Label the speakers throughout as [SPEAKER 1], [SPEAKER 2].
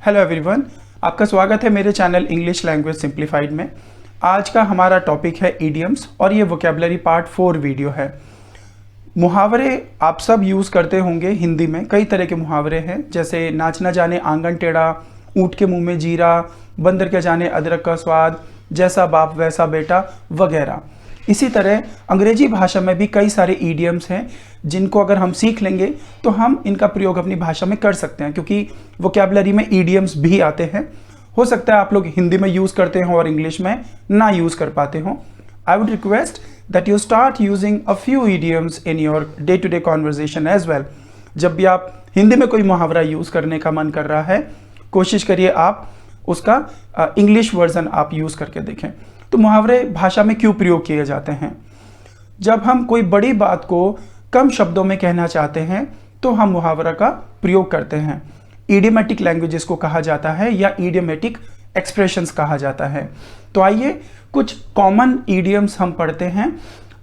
[SPEAKER 1] Hello everyone, आपका स्वागत है मेरे चैनल इंग्लिश लैंग्वेज सिंप्लीफाइड में। आज का हमारा टॉपिक है ईडियम्स और ये वोकेबलरी पार्ट 4 वीडियो है। मुहावरे आप सब यूज़ करते होंगे। हिंदी में कई तरह के मुहावरे हैं, जैसे नाच ना जाने आंगन टेढ़ा, ऊँट के मुंह में जीरा, बंदर के जाने अदरक का स्वाद, जैसा बाप वैसा बेटा वगैरह। इसी तरह अंग्रेजी भाषा में भी कई सारे ईडियम्स हैं जिनको अगर हम सीख लेंगे तो हम इनका प्रयोग अपनी भाषा में कर सकते हैं, क्योंकि वोकेबलरी में ईडियम्स भी आते हैं। हो सकता है आप लोग हिंदी में यूज़ करते हो और इंग्लिश में ना यूज़ कर पाते हो। I would request that you start using a few idioms in your day to day conversation as well. जब भी आप हिंदी में कोई मुहावरा यूज़ करने का मन कर रहा है, कोशिश करिए आप उसका इंग्लिश वर्जन आप यूज़ करके देखें। तो मुहावरे भाषा में क्यों प्रयोग किए जाते हैं? जब हम कोई बड़ी बात को कम शब्दों में कहना चाहते हैं तो हम मुहावरा का प्रयोग करते हैं। इडियोमेटिक लैंग्वेजेस को कहा जाता है या इडियोमेटिक एक्सप्रेशंस कहा जाता है। तो आइए कुछ कॉमन ईडियम्स हम पढ़ते हैं।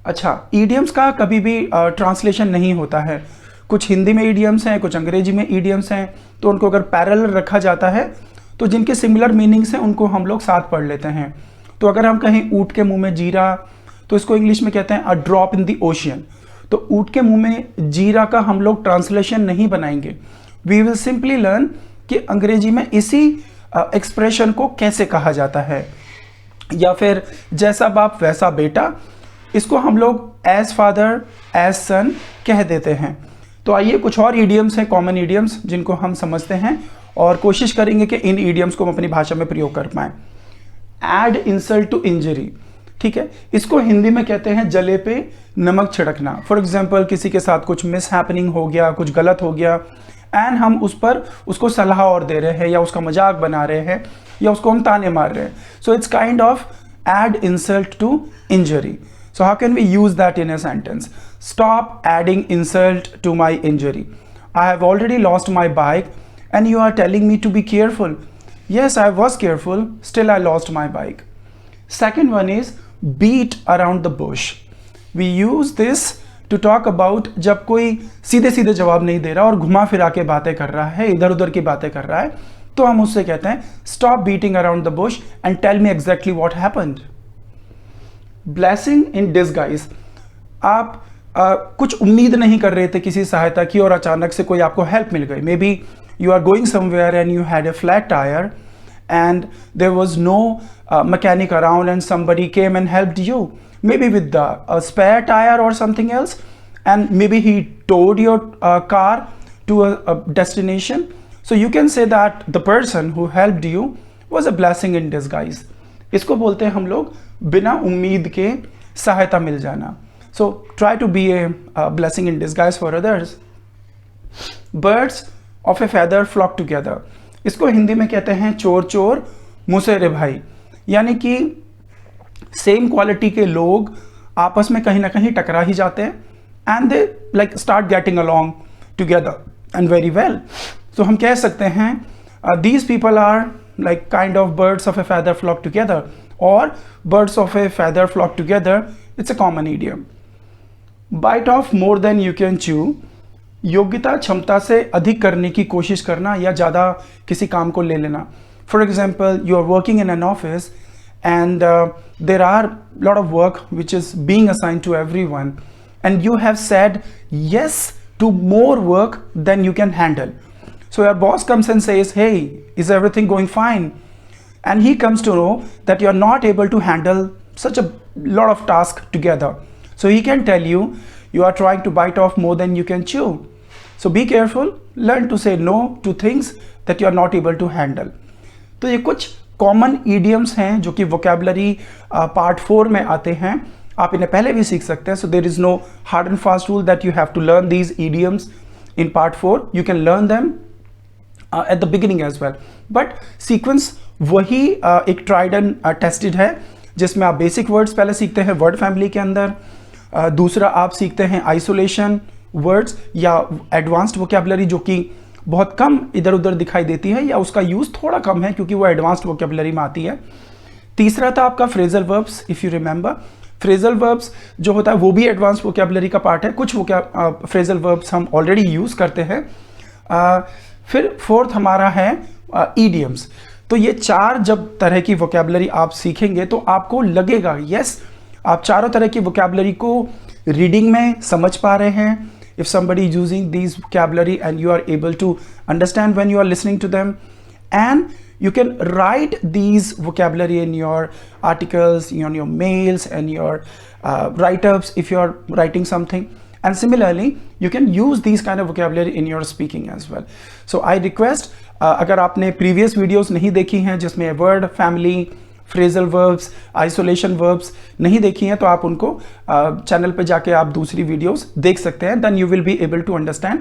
[SPEAKER 1] अच्छा, ईडियम्स का कभी भी ट्रांसलेशन नहीं होता है। कुछ हिंदी में ईडियम्स हैं, कुछ अंग्रेजी में ईडियम्स हैं, तो उनको अगर पैरेलल रखा जाता है तो जिनके सिमिलर मीनिंग्स हैं उनको हम लोग साथ पढ़ लेते हैं। तो अगर हम कहें ऊँट के मुंह में जीरा, तो इसको इंग्लिश में कहते हैं a drop in the ocean. तो ऊँट के मुंह में जीरा का हम लोग ट्रांसलेशन नहीं बनाएंगे। वी विल सिंपली लर्न कि अंग्रेजी में इसी एक्सप्रेशन को कैसे कहा जाता है। या फिर जैसा बाप वैसा बेटा, इसको हम लोग एज फादर एज सन कह देते हैं। तो आइए कुछ और ईडियम्स हैं, कॉमन ईडियम्स, जिनको हम समझते हैं और कोशिश करेंगे कि इन ईडियम्स को हम अपनी भाषा में प्रयोग कर पाएँ। एड इंसल्ट टू इंजरी, ठीक है, इसको हिंदी में कहते हैं जले पे नमक छिड़कना। फॉर एग्जाम्पल, किसी के साथ कुछ मिस हैपनिंग हो गया, कुछ गलत हो गया, एंड हम उसको सलाह और दे रहे हैं या उसका मजाक बना रहे हैं या उसको हम ताने मार रहे हैं। So it's kind of add insult to injury. So how can we use that in a sentence? Stop adding insult to my injury. I have already lost my bike and you are telling me to be careful. Yes, I was careful, still I lost my bike. Second one is beat around the bush. We use this to talk about जब कोई सीधे सीधे जवाब नहीं दे रहा और घुमा फिरा के बातें कर रहा है, इधर उधर की बातें कर रहा है, तो हम उससे कहते हैं stop beating around the bush and tell me exactly what happened. Blessing in disguise. आप कुछ उम्मीद नहीं कर रहे थे किसी सहायता की और अचानक से कोई आपको हेल्प मिल गई। May be you are going somewhere and you had a flat tire and there was no mechanic around and somebody came and helped you, maybe with a spare tire or something else, and maybe he towed your car to a destination. So you can say that the person who helped you was a blessing in disguise. इसको बोलते हैं हम लोग बिना उम्मीद के सहायता मिल जाना। So try to be a blessing in disguise for others. Birds of a feather flock together, इसको हिंदी में कहते हैं चोर चोर मुसेरे भाई। यानी कि सेम क्वालिटी के लोग आपस में कहीं ना कहीं टकरा ही जाते हैं and they like start getting along together and very well. तो हम कह सकते हैं these people are like kind of birds of a feather flock together, और birds of a feather flock together, it's a common idiom. Bite off more than you can chew, योग्यता क्षमता से अधिक करने की कोशिश करना या ज़्यादा किसी काम को ले लेना। For example, you are working in an office and there are lot of work which is being assigned to everyone and you have said yes to more work than you can handle. So your boss comes and says, hey, is everything going fine? And he comes to know that you are not able to handle such a lot of tasks together. So he can tell you, you are trying to bite off more than you can chew. So be careful, learn to say no to things that you are not able to handle. तो ये कुछ common idioms हैं जो कि vocabulary part 4 में आते हैं। आप इन्हें पहले भी सीख सकते हैं। So there is no hard and fast rule that you have to learn these idioms in part 4. You can learn them at the beginning as well. But sequence वही एक tried and tested है, जिसमें आप basic words पहले सीखते हैं word family के अंदर। दूसरा आप सीखते हैं आइसोलेशन वर्ड्स या एडवांस्ड वोकेबलरी, जो कि बहुत कम इधर उधर दिखाई देती है या उसका यूज़ थोड़ा कम है क्योंकि वो एडवांस्ड वोकेबलरी में आती है। तीसरा था आपका phrasal verbs. If you remember, phrasal verbs जो होता है वो भी एडवांस्ड वोकेबलरी का पार्ट है। कुछ फ्रेजल वर्ब्स हम ऑलरेडी यूज़ करते हैं। फिर फोर्थ हमारा है idioms। तो ये 4 जब तरह की वोकेबलरी आप सीखेंगे तो आपको लगेगा यस आप चारों तरह की वोकेबलरी को रीडिंग में समझ पा रहे हैं। If somebody is using these vocabulary and you are able to understand when you are listening to them, and you can write these vocabulary in your articles, in your mails and your write-ups if you are writing something, and similarly you can use these kind of vocabulary in your speaking as well. So I request अगर आपने previous videos नहीं देखी हैं जिसमें word family, phrasal verbs, isolation verbs नहीं देखी हैं तो आप उनको चैनल पे जाके आप दूसरी वीडियोस देख सकते हैं। Then you will be able to understand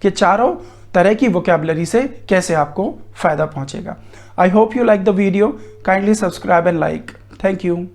[SPEAKER 1] कि चारों तरह की वोकेबलरी से कैसे आपको फ़ायदा पहुंचेगा। I hope you like the video, kindly subscribe and like. Thank you.